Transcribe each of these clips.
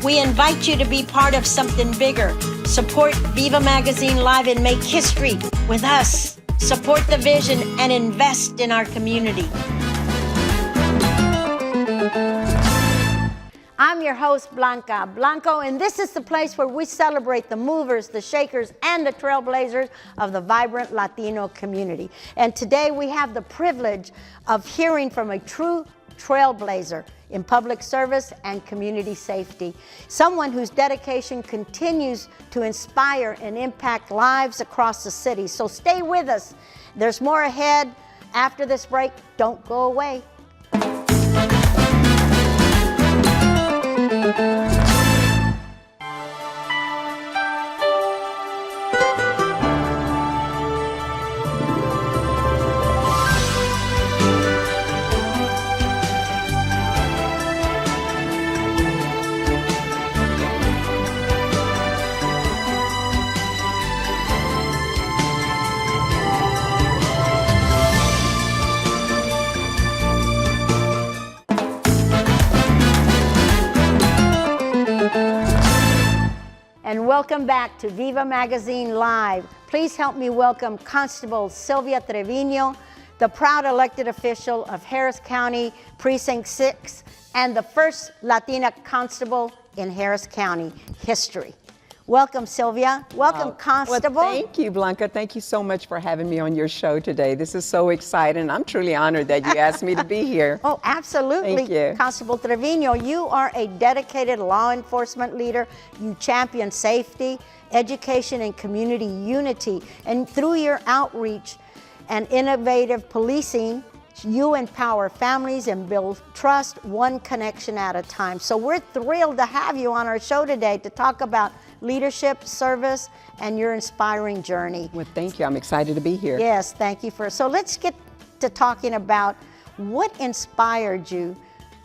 We invite you to be part of something bigger. Support Viva Magazine Live and make history with us. Support the vision and invest in our community. I'm your host, Blanco, and this is the place where we celebrate the movers, the shakers, and the trailblazers of the vibrant Latino community. And today we have the privilege of hearing from a true trailblazer in public service and community safety. Someone whose dedication continues to inspire and impact lives across the city. So stay with us. There's more ahead. After this break, don't go away. And welcome back to Viva Magazine Live. Please help me welcome Constable Sylvia Treviño, the proud elected official of Harris County Precinct 6 and the first Latina Constable in Harris County history. Welcome, Sylvia. Welcome, Constable. Well, thank you, Blanca. Thank you so much for having me on your show today. This is so exciting. I'm truly honored that you asked me to be here. Oh, absolutely. Thank you. Constable Treviño, you are a dedicated law enforcement leader. You champion safety, education, and community unity. And through your outreach and innovative policing, you empower families and build trust one connection at a time. So we're thrilled to have you on our show today to talk about leadership, service, and your inspiring journey. Well, thank you. I'm excited to be here. Yes, thank you so let's get to talking about what inspired you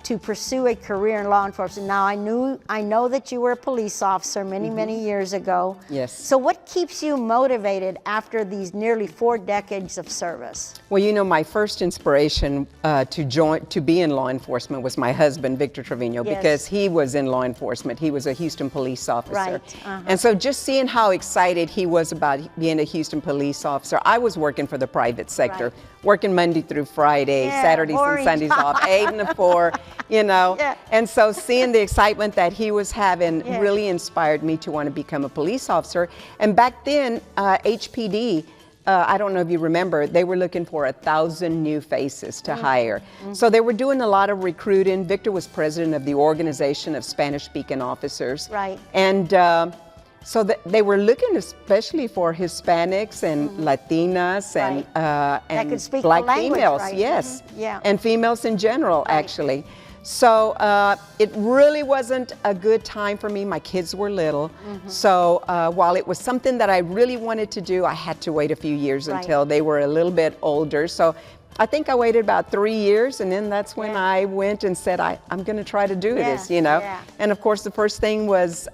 to pursue a career in law enforcement. Now, I know that you were a police officer many years ago. Yes. So what keeps you motivated after these nearly 4 decades of service? Well, you know, my first inspiration to be in law enforcement was my husband, Victor Trevino, Yes. because he was in law enforcement. He was a Houston police officer. Right. And so just seeing how excited he was about being a Houston police officer, I was working for the private sector, Right. working Monday through Friday, Yeah, Saturdays boring and Sundays off, 8 and 4, you know. Yeah. And so seeing the excitement that he was having Yeah. really inspired me to want to become a police officer. And back then, HPD, I don't know if you remember, they were looking for 1,000 new faces to hire. So they were doing a lot of recruiting. Victor was president of the Organization of Spanish-Speaking Officers. Right. And so they were looking especially for Hispanics and Latinas and could speak Black the language, females, right? yes. Yeah. And females in general, actually. So it really wasn't a good time for me. My kids were little. So while it was something that I really wanted to do, I had to wait a few years until they were a little bit older. So I think I waited about 3 years, and then that's when I went and said, I'm going to try to do this, you know. Yeah. And of course, the first thing was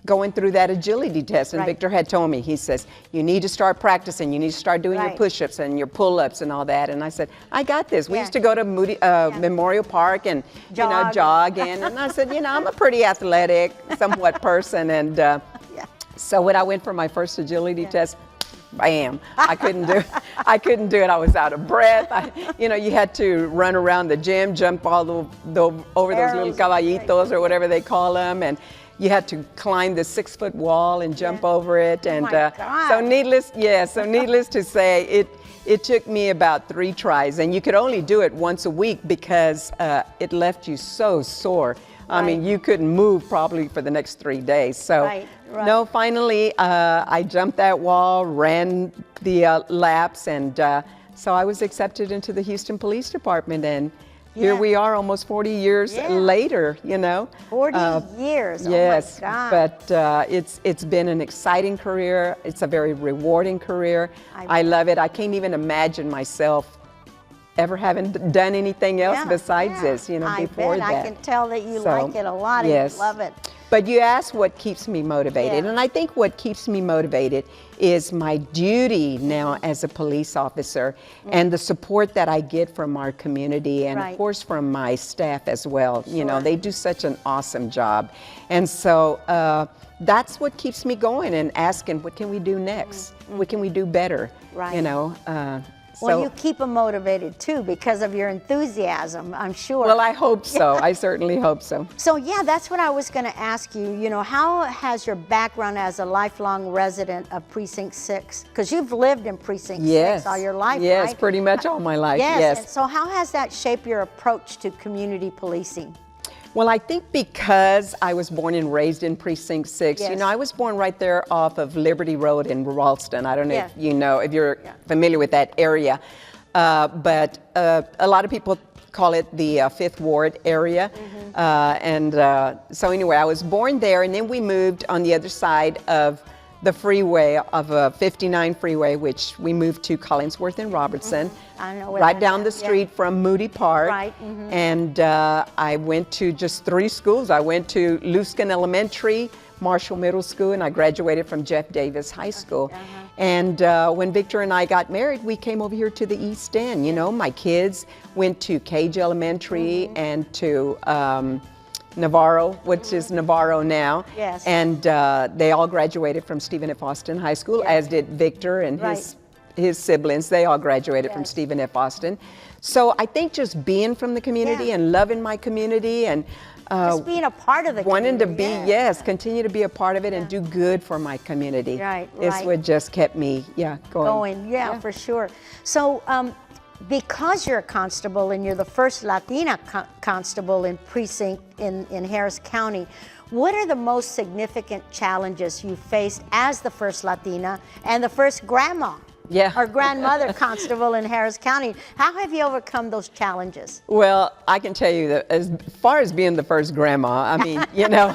going through that agility test. And Victor had told me, he says, you need to start practicing. You need to start doing your push-ups and your pull-ups and all that. And I said, I got this. We used to go to Memorial Park and, you know, jog in. And I said, you know, I'm a pretty athletic, somewhat person. And so when I went for my first agility test, bam, I couldn't do it. I couldn't do it. I was out of breath. You know, you had to run around the gym, jump all over those little caballitos or whatever they call them. And you had to climb the 6-foot wall and jump over it. And so needless to say, it took me about 3 tries, and you could only do it once a week because it left you so sore. I mean, you couldn't move probably for the next 3 days. So no, finally I jumped that wall, ran the laps, and so I was accepted into the Houston Police Department, and here we are almost 40 years later, you know. 40 years, yes, oh my God. But it's been an exciting career. It's a very rewarding career. I love it. I can't even imagine myself ever having done anything else besides this, you know, before that. I can tell that you like it a lot and you love it. But you asked what keeps me motivated, Yeah. and I think what keeps me motivated is my duty now as a police officer and the support that I get from our community and Right. of course from my staff as well. You know, Sure. they do such an awesome job. And so that's what keeps me going and asking, what can we do next? What can we do better? Right. You know, Well, you keep them motivated too because of your enthusiasm, I'm sure. well, I hope so. I certainly hope so. So yeah, that's what I was going to ask you. You know, how has your background as a lifelong resident of Precinct 6, because you've lived in Precinct 6 all your life, Yes, right? pretty much all my life. Yes. Yes. And so how has that shaped your approach to community policing? Well, I think because I was born and raised in Precinct 6, Yes. you know, I was born right there off of Liberty Road in Ralston. I don't know Yeah. if you know, if you're familiar with that area. But a lot of people call it the Fifth Ward area. So anyway, I was born there, and then we moved on the other side of the freeway, of 59 freeway, which we moved to Collinsworth and Robertson. I know where right that's down at, the street from Moody Park. Right, And I went to just 3 schools. I went to Luskin Elementary, Marshall Middle School, and I graduated from Jeff Davis High School. And when Victor and I got married, we came over here to the East End. You know, my kids went to Cage Elementary and to Navarro, which is Navarro now. Yes. And they all graduated from Stephen F. Austin High School, as did Victor and his siblings. They all graduated from Stephen F. Austin. So I think just being from the community and loving my community and Just being a part of the wanting to community. be, continue to be a part of it and do good for my community. Right, It's right. what just kept me, going. Yeah, for sure. So because you're a constable and you're the first Latina constable in precinct in Harris County, what are the most significant challenges you faced as the first Latina and the first grandma or grandmother constable in Harris County? How have you overcome those challenges? Well, I can tell you that as far as being the first grandma, I mean, you know,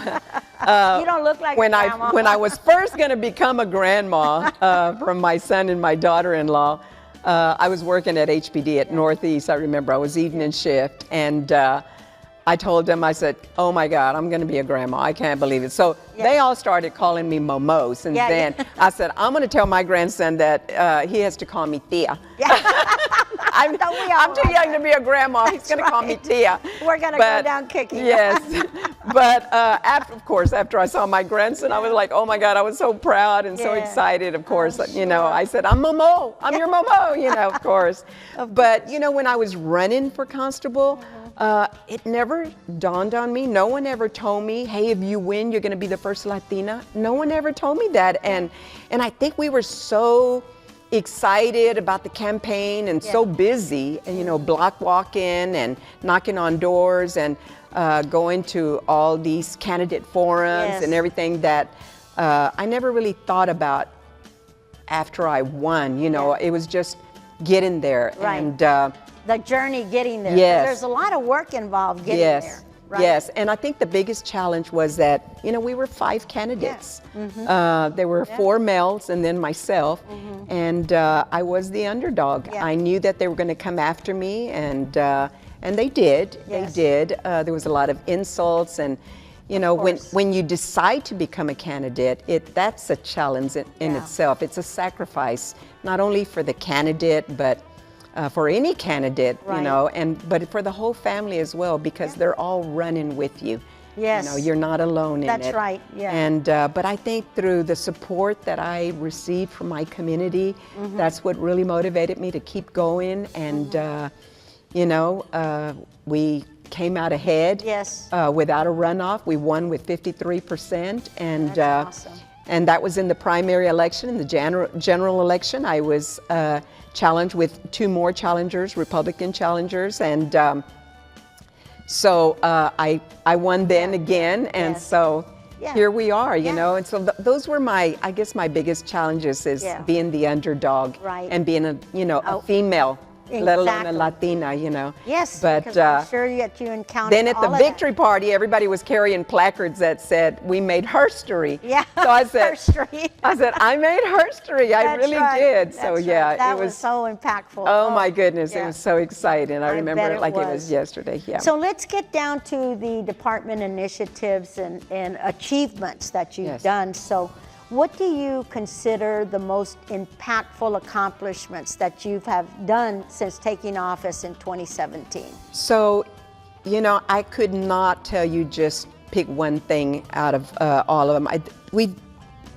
you don't look like when a grandma. when I was first going to become a grandma from my son and my daughter-in-law, I was working at HPD at Northeast. I remember I was evening shift, and I told them, I said, oh my God, I'm going to be a grandma. I can't believe it. So they all started calling me Momo since then. I said, I'm going to tell my grandson that he has to call me Tia. I'm too young to be a grandma. He's going to call me Tia. We're going to go down kicking. Yes. But after I saw my grandson, I was like, oh my God, I was so proud and so excited, of course. You know, I said, I'm Momo. I'm your Momo, you know, of course. But, you know, when I was running for constable, it never dawned on me. No one ever told me, hey, if you win, you're going to be the first Latina. No one ever told me that. And I think we were so excited about the campaign and so busy, and, you know, block walking and knocking on doors and going to all these candidate forums and everything that I never really thought about after I won. You know, it was just getting there. And the journey getting there. Yes. There's a lot of work involved getting there. Right? Yes, and I think the biggest challenge was that, you know, we were 5 candidates. There were 4 males and then myself, and I was the underdog. I knew that they were going to come after me, and they did. They did. There was a lot of insults, and you know, when you decide to become a candidate, that's a challenge in itself. It's a sacrifice, not only for the candidate, but for any candidate, you know, but for the whole family as well, because they're all running with you. Yes. You know, you're not alone in it. That's right, yeah. And, but I think through the support that I received from my community, that's what really motivated me to keep going. And, you know, we came out ahead without a runoff. We won with 53%. And, that's awesome. And that was in the primary election. In the general election, I was challenged with 2 more challengers, Republican challengers, and so I won then again, and so here we are, you know. And so those were my, I guess, my biggest challenges is being the underdog and being a, you know, a female let alone a Latina, you know. Yes, but because I'm sure that you encountered then at the all of victory party, everybody was carrying placards that said, "We made herstory." Yeah, so I said, herstory. I said, I made herstory. I That's really right. did. That's So right. yeah, that it was so impactful. Oh my goodness, yeah. it was so exciting. I remember bet it like it was yesterday. Yeah. So let's get down to the department initiatives and achievements that you've done. So what do you consider the most impactful accomplishments that you have done since taking office in 2017? So, you know, I could not tell you just pick one thing out of all of them.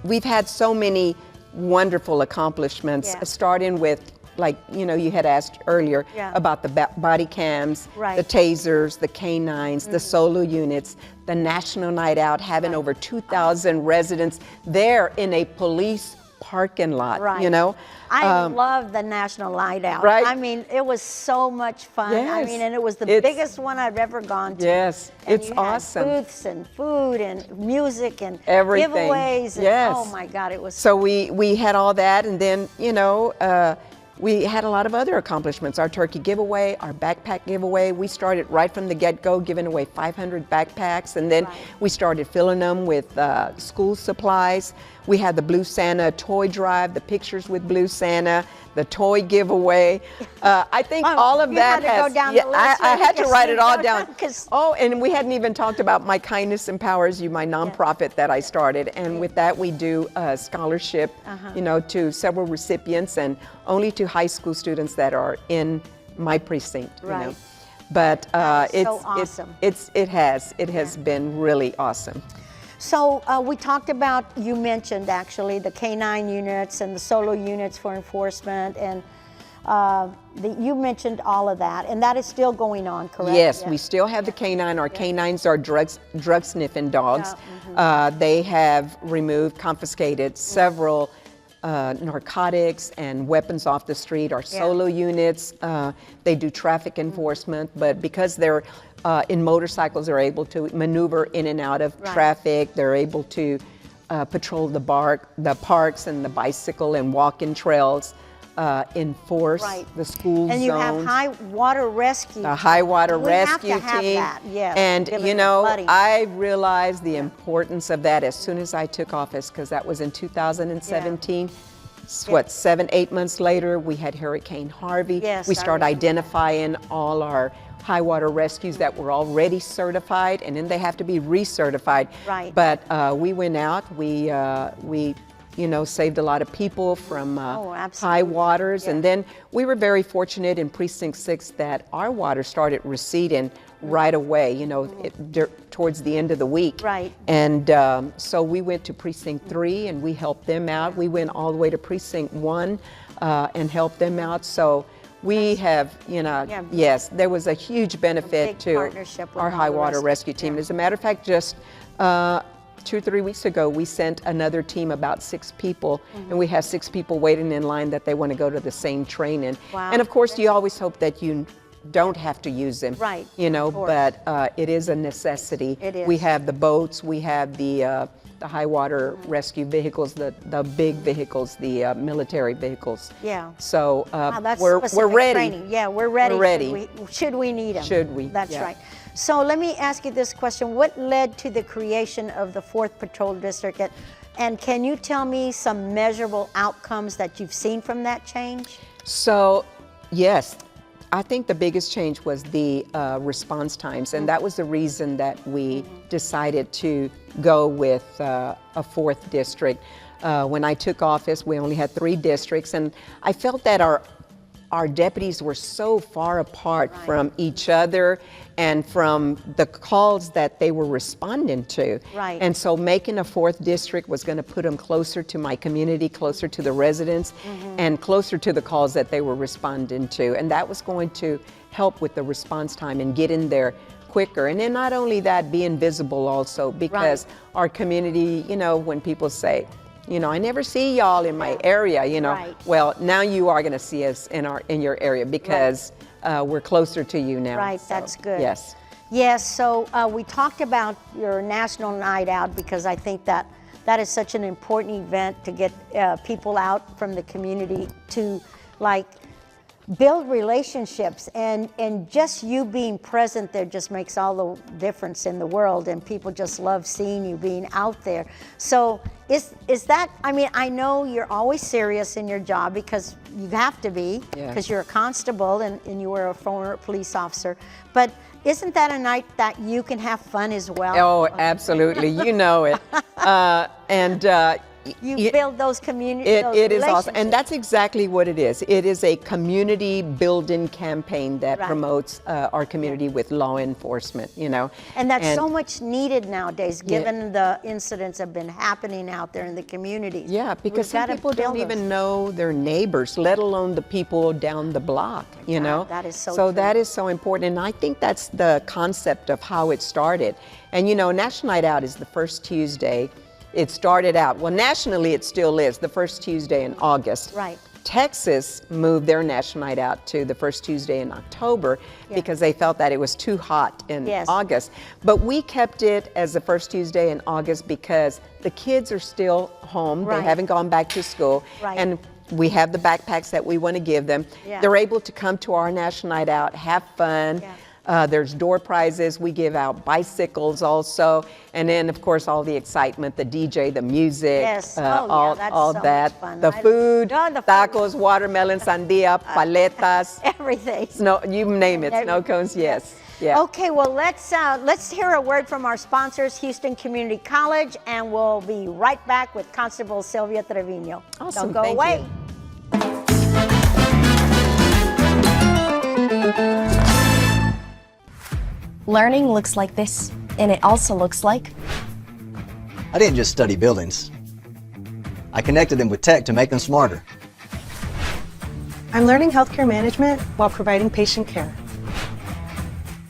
We've had so many wonderful accomplishments, starting with, like, you know, you had asked earlier about the body cams, the tasers, the canines, the solo units, the National Night Out, having over 2,000 residents there in a police parking lot, you know. I love the National Night Out. Right? I mean, it was so much fun. I mean, and it was the biggest one I've ever gone to. Yes, and it's awesome. Booths and food and music and everything. Giveaways. And, oh my God, it was. So we had all that, and then, you know, we had a lot of other accomplishments. Our turkey giveaway, our backpack giveaway. We started right from the get-go giving away 500 backpacks, and then we started filling them with school supplies. We had the Blue Santa toy drive, the pictures with Blue Santa, the toy giveaway. I think all of that has. I had to write it all down. Oh, and we hadn't even talked about My Kindness Empowers You, my nonprofit that I started. And with that, we do a scholarship, you know, to several recipients, and only to high school students that are in my precinct. You know. But it's so awesome. It has been really awesome. So we talked about, you mentioned actually the K9 units and the solo units for enforcement, and you mentioned all of that, and that is still going on, correct? Yes, we still have the K9. Our K9s are drug sniffing dogs. They have removed, confiscated several narcotics and weapons off the street. Our solo units, they do traffic enforcement, but because they're in motorcycles, they're able to maneuver in and out of traffic. They're able to patrol the parks and the bicycle and walking trails, enforce the school zones. And you have high water rescue. The high water rescue team. Have that. And you know, I realized the importance of that as soon as I took office, because that was in 2017. What, 7-8 months later, we had Hurricane Harvey. We started identifying all our high water rescues that were already certified, and then they have to be recertified. But we went out, we you know, saved a lot of people from high waters. And then we were very fortunate in Precinct 6 that our water started receding right away, you know, towards the end of the week. And so we went to Precinct 3 and we helped them out. We went all the way to Precinct 1 and helped them out. So we have, you know, yes, there was a huge benefit to our high water rescue team. As a matter of fact, just 2 or 3 weeks ago, we sent another team, about 6 people, and we have 6 people waiting in line that they want to go to the same training. And of course, you always hope that you don't have to use them, you know, but it is a necessity. We have the boats, we have the high water rescue vehicles, the big vehicles, the military vehicles. So we're ready. Training. We're ready. We're ready. Should we need them? Should we? That's right. So let me ask you this question. What led to the creation of the 4th Patrol District? And can you tell me some measurable outcomes that you've seen from that change? So, yes. I think the biggest change was the response times, and that was the reason that we decided to go with a 4th district. When I took office, we only had 3 districts, and I felt that our deputies were so far apart from each other and from the calls that they were responding to. And so making a 4th district was going to put them closer to my community, closer to the residents, and closer to the calls that they were responding to. And that was going to help with the response time and get in there quicker. And then not only that, being visible also, because our community, you know, when people say, you know, I never see y'all in my area, you know. Well, now you are going to see us in your area because we're closer to you now. So, that's good. Yes. Yes, so we talked about your National Night Out because I think that is such an important event to get people out from the community to, like, build relationships, and just you being present there just makes all the difference in the world, and people just love seeing you being out there. So is that, I mean, I know you're always serious in your job because you have to be, because you're a constable and you were a former police officer, but isn't that a night that you can have fun as well? Oh, absolutely. You know it. You build those community It is awesome, and that's exactly what it is. It is a community building campaign that promotes our community with law enforcement, you know. And that's so much needed nowadays, given the incidents have been happening out there in the communities. Yeah, because some people don't even know their neighbors, let alone the people down the block, you know. That is so So true. that is so important, and I think that's the concept of how it started. And you know, National Night Out is the first Tuesday. It started out, well, nationally it still is, the first Tuesday in August. Right. Texas moved their National Night Out to the first Tuesday in October because they felt that it was too hot in August. But we kept it as the first Tuesday in August because the kids are still home. They haven't gone back to school. And we have the backpacks that we want to give them. They're able to come to our National Night Out, have fun. There's door prizes. We give out bicycles also. And then, of course, all the excitement, the DJ, the music, all so that. much fun. The food, tacos, watermelon, sandia, paletas. Everything. Snow, you name it, snow cones, Yeah. Okay, well, let's hear a word from our sponsors, Houston Community College, and we'll be right back with Constable Sylvia Treviño. Awesome. Don't go away. Learning looks like this, and it also looks like... I didn't just study buildings. I connected them with tech to make them smarter. I'm learning healthcare management while providing patient care.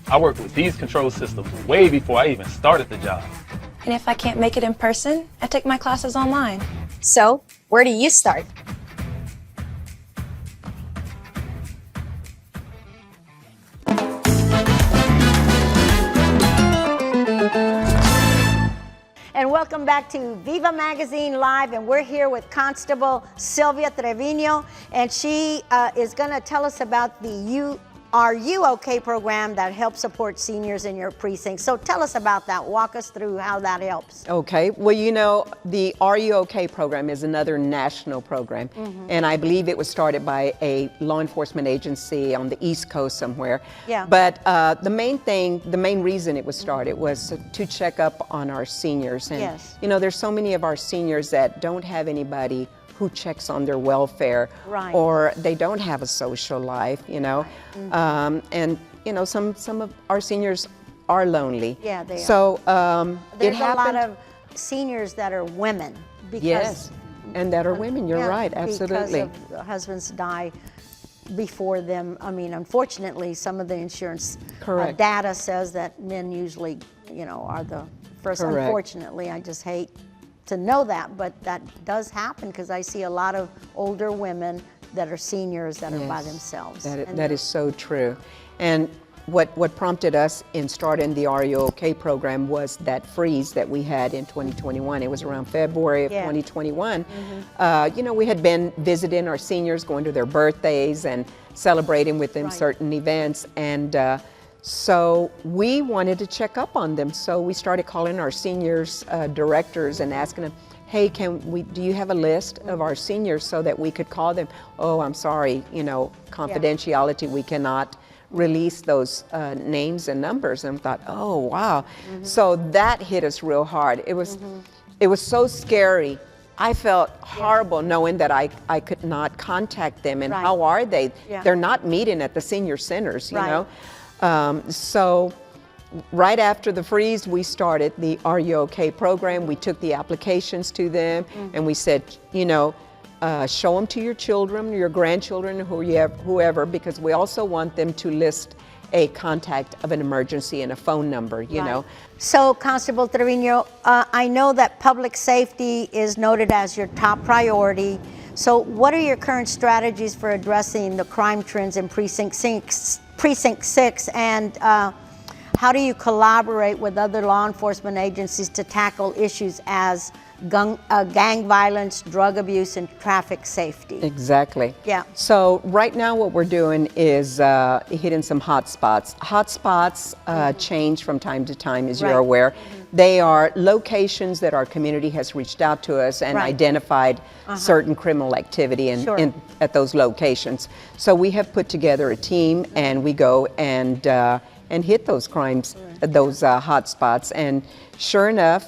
I worked with these control systems way before I even started the job. And if I can't make it in person, I take my classes online. So, where do you start? And welcome back to Viva Magazine Live, and we're here with Constable Sylvia Treviño, and she is going to tell us about the Are You OK program that helps support seniors in your precinct. So tell us about that. Walk us through how that helps. Okay. Well, you know, the Are You OK program is another national program. And I believe it was started by a law enforcement agency on the East Coast somewhere. But the main reason it was started was to check up on our seniors. And, you know, there's so many of our seniors that don't have anybody who checks on their welfare, or they don't have a social life, you know. And, you know, some of our seniors are lonely. Yeah, they are. So there's a lot of seniors that are women. Because, and that are women, you're right, absolutely. Because of husbands die before them. I mean, unfortunately, some of the insurance data says that men usually, you know, are the first. Unfortunately, I just hate to know that, but that does happen because I see a lot of older women that are seniors that are by themselves. That is so true. And what prompted us in starting the Are You OK program was that freeze that we had in 2021. It was around February of 2021. You know, we had been visiting our seniors, going to their birthdays and celebrating with them certain events, and so we wanted to check up on them. So we started calling our seniors directors and asking them, hey, do you have a list of our seniors so that we could call them? Oh, I'm sorry, you know, confidentiality, we cannot release those names and numbers. And I thought, oh, wow. So that hit us real hard. It was so scary. I felt horrible knowing that I could not contact them, and how are they? They're not meeting at the senior centers, you know. So right after the freeze, we started the Are You OK program. We took the applications to them and we said, you know, show them to your children, your grandchildren, whoever, because we also want them to list a contact of an emergency and a phone number, you know. So, Constable Treviño, I know that public safety is noted as your top priority. So what are your current strategies for addressing the crime trends in Precinct 6? And how do you collaborate with other law enforcement agencies to tackle issues as gang violence, drug abuse, and traffic safety? Exactly. Yeah. So right now what we're doing is hitting some hotspots. Hotspots change from time to time, as you're aware. They are locations that our community has reached out to us and identified certain criminal activity at those locations. So we have put together a team, and we go and hit those crimes, those hotspots. And sure enough,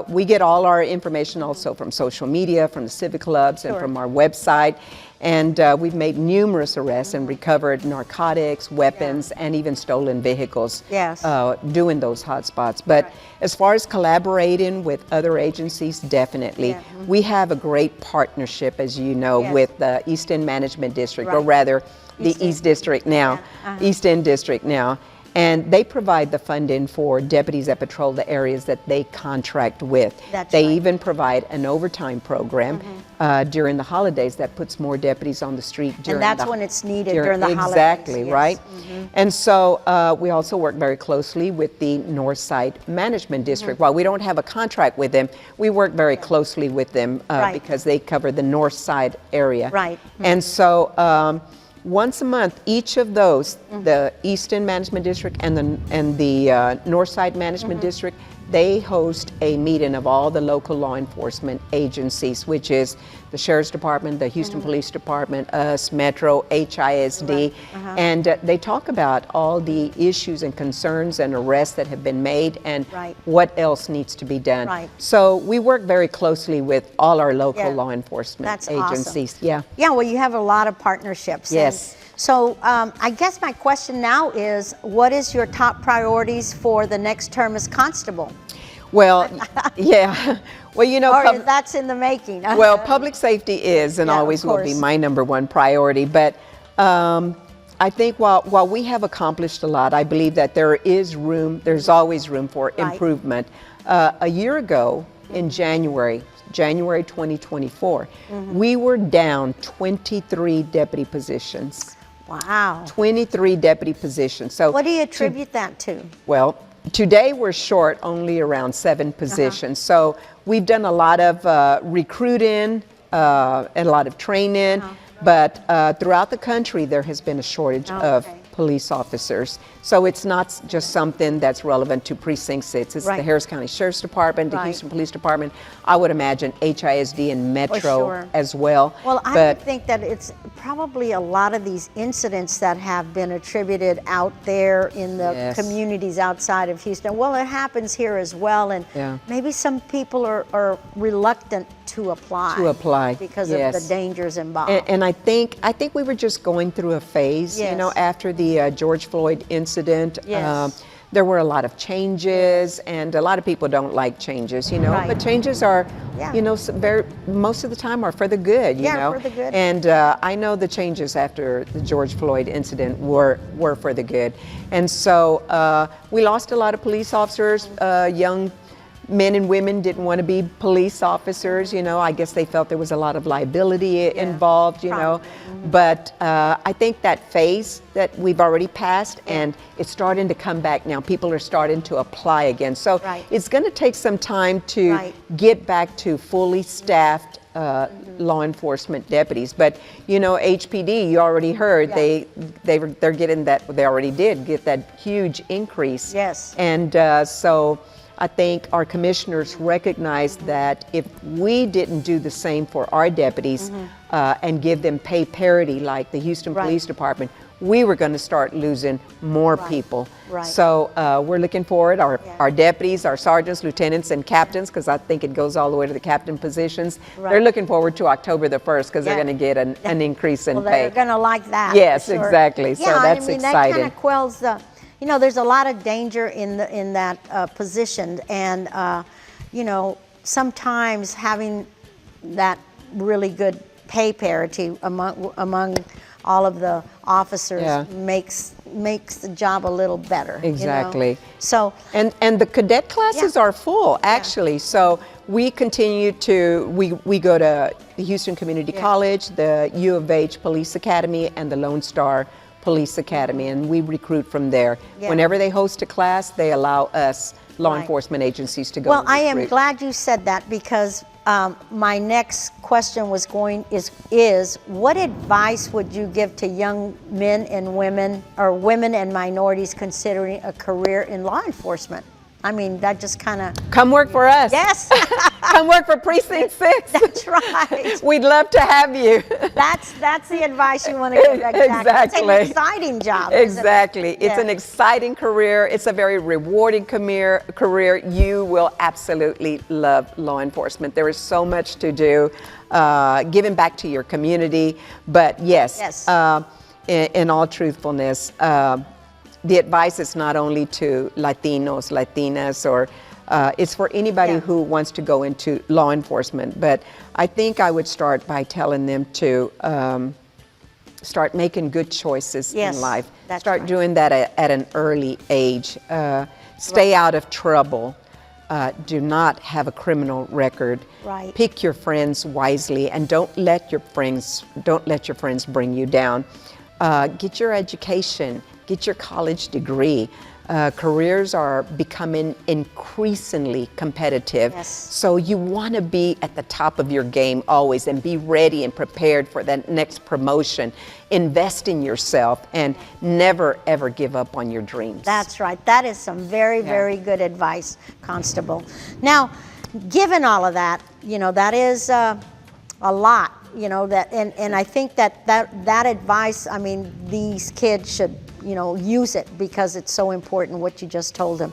we get all our information also from social media, from the civic clubs, and from our website. And we've made numerous arrests and recovered narcotics, weapons, and even stolen vehicles doing those hotspots. But as far as collaborating with other agencies, definitely. We have a great partnership, as you know, with the East End Management District, or rather the East District now, East End District now. And they provide the funding for deputies that patrol the areas that they contract with. They even provide an overtime program during the holidays that puts more deputies on the street during and that's when it's needed during the holidays. Exactly, right? And so we also work very closely with the Northside Management District. While we don't have a contract with them, we work very closely with them because they cover the North Side area. And so once a month, each of those, the Eastern Management District and the Northside Management District, they host a meeting of all the local law enforcement agencies, which is the Sheriff's Department, the Houston Police Department, us, Metro, HISD, and they talk about all the issues and concerns and arrests that have been made and what else needs to be done. So we work very closely with all our local law enforcement agencies. Awesome. Yeah, well, you have a lot of partnerships. Yes. So I guess my question now is, what is your top priorities for the next term as constable? Well, well, you know, or that's in the making. Well, public safety is and always will be my #1 priority. But I think while we have accomplished a lot, I believe that there's always room for improvement. A year ago, in January 2024, we were down 23 deputy positions. Wow. 23 deputy positions. So what do you attribute that to? Well, today we're short only around 7 positions. So we've done a lot of recruiting and a lot of training, but throughout the country there has been a shortage of police officers. So it's not just something that's relevant to Precinct 6. It's the Harris County Sheriff's Department, the Houston Police Department, I would imagine HISD and Metro as well. Well, I would think that it's probably a lot of these incidents that have been attributed out there in the communities outside of Houston. Well, it happens here as well, and maybe some people are reluctant to apply. Because of the dangers involved. And I think we were just going through a phase, you know, after the George Floyd incident. There were a lot of changes, and a lot of people don't like changes, you know, but changes are, you know, most of the time are for the good, you know. For the good. And I know the changes after the George Floyd incident were for the good. And so we lost a lot of police officers, young men and women didn't want to be police officers, you know. I guess they felt there was a lot of liability involved, you know. But I think that phase that we've already passed, and it's starting to come back now. People are starting to apply again. So it's going to take some time to get back to fully staffed law enforcement deputies. But you know, HPD, you already heard, they're getting that, they already did get that huge increase. And so I think our commissioners recognized that if we didn't do the same for our deputies and give them pay parity like the Houston Police Department, we were going to start losing more people. So we're looking forward, our deputies, our sergeants, lieutenants, and captains, because I think it goes all the way to the captain positions. They're looking forward to October the 1st because they're going to get an increase in pay. They're going to like that. Yes, exactly. So that's exciting. That kind of quells the... You know, there's a lot of danger in that position, and you know, sometimes having that really good pay parity among all of the officers makes the job a little better. Exactly. You know? So and the cadet classes are full actually. So we continue to we go to the Houston Community College, the U of H Police Academy, and the Lone Star Police Academy, and we recruit from there. Yeah. Whenever they host a class, they allow us law Right. enforcement agencies to go. Well, and I am recruit. glad you said that, because my next question was is what advice would you give to young men and women, or women and minorities considering a career in law enforcement? I mean, that just kind of... Come work for us. Yes. Come work for Precinct 6. That's right. We'd love to have you. That's the advice you want to give. Exactly. It's an exciting job. isn't it? Exactly. It's Yeah. an exciting career. It's a very rewarding career. You will absolutely love law enforcement. There is so much to do, giving back to your community. But yes, in all truthfulness, the advice is not only to Latinos, Latinas, or it's for anybody who wants to go into law enforcement. But I think I would start by telling them to start making good choices in life. Start doing that at an early age. Stay out of trouble. Do not have a criminal record. Right. Pick your friends wisely, and don't let your friends bring you down. Get your education. Get your college degree. Careers are becoming increasingly competitive. Yes. So you want to be at the top of your game always, and be ready and prepared for that next promotion. Invest in yourself, and never ever give up on your dreams. That's right. That is some very, very good advice, Constable. Now, given all of that, that is a lot, and I think that advice, I mean, these kids should, use it, because it's so important what you just told them.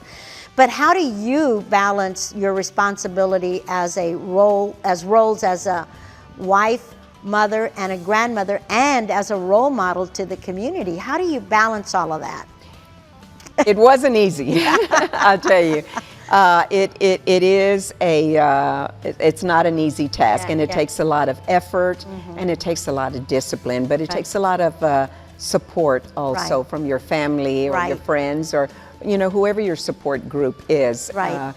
But how do you balance your responsibility as roles as a wife, mother, and a grandmother, and as a role model to the community? How do you balance all of that? It wasn't easy, I'll tell you. It's not an easy task, and it takes a lot of effort, and it takes a lot of discipline, but it takes a lot of support also from your family or your friends, or whoever your support group is. Right.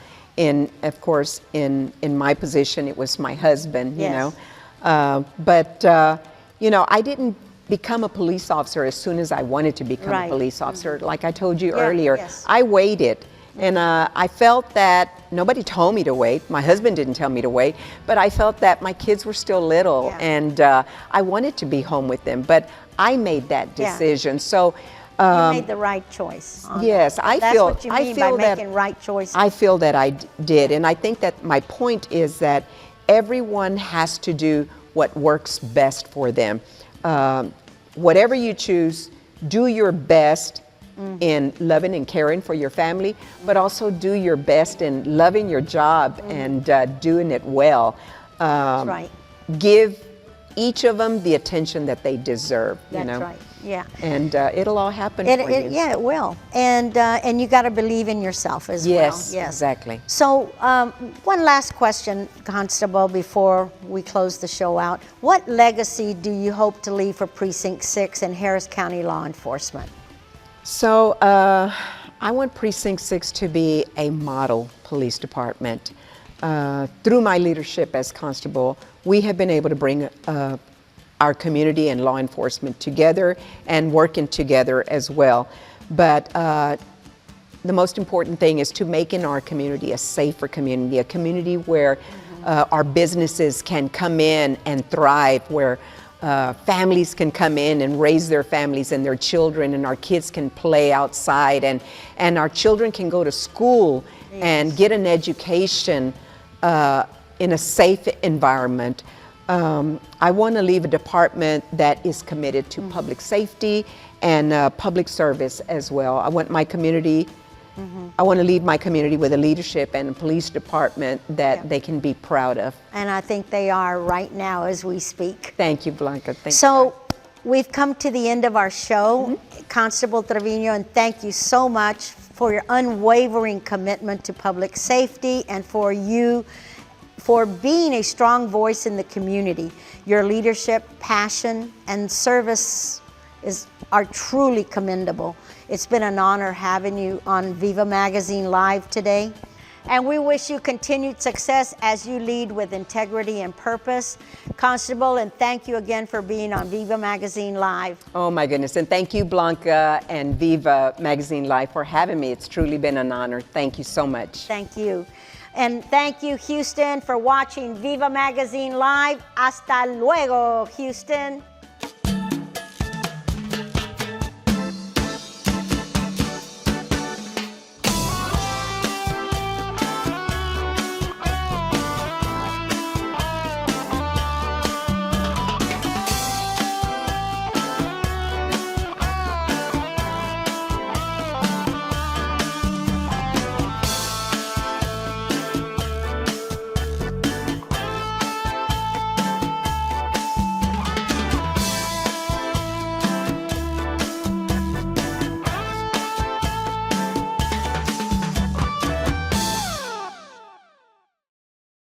Of course, in my position, it was my husband. Yes. But I didn't become a police officer as soon as I wanted to become a police officer. Like I told you earlier, I waited. And I felt that nobody told me to wait. My husband didn't tell me to wait, but I felt that my kids were still little, and I wanted to be home with them. But I made that decision. So you made the right choice. Yes, That's what you mean by making right choices. I feel that I did, and I think that my point is that everyone has to do what works best for them. Whatever you choose, do your best in loving and caring for your family, but also do your best in loving your job and doing it well. That's right. Give each of them the attention that they deserve. That's right. Yeah. And it'll all happen for you. Yeah, it will. And you got to believe in yourself as well. Yes, exactly. So one last question, Constable, before we close the show out. What legacy do you hope to leave for Precinct 6 and Harris County law enforcement? So I want Precinct 6 to be a model police department. Through my leadership as constable, we have been able to bring our community and law enforcement together and working together as well. But the most important thing is to make in our community a safer community, a community where our businesses can come in and thrive, where families can come in and raise their families and their children, and our kids can play outside, and our children can go to school and get an education in a safe environment. I want to leave a department that is committed to public safety and public service as well. I want my community, I want to leave my community with a leadership and a police department that they can be proud of. And I think they are right now as we speak. Thank you, Blanca. Thank you. So we've come to the end of our show, Constable Treviño, and thank you so much for your unwavering commitment to public safety and for being a strong voice in the community. Your leadership, passion, and service are truly commendable. It's been an honor having you on VIVA Magazine Live today. And we wish you continued success as you lead with integrity and purpose. Constable, and thank you again for being on VIVA Magazine Live. Oh my goodness, and thank you, Blanca and VIVA Magazine Live, for having me. It's truly been an honor. Thank you so much. Thank you. And thank you, Houston, for watching VIVA Magazine Live. Hasta luego, Houston.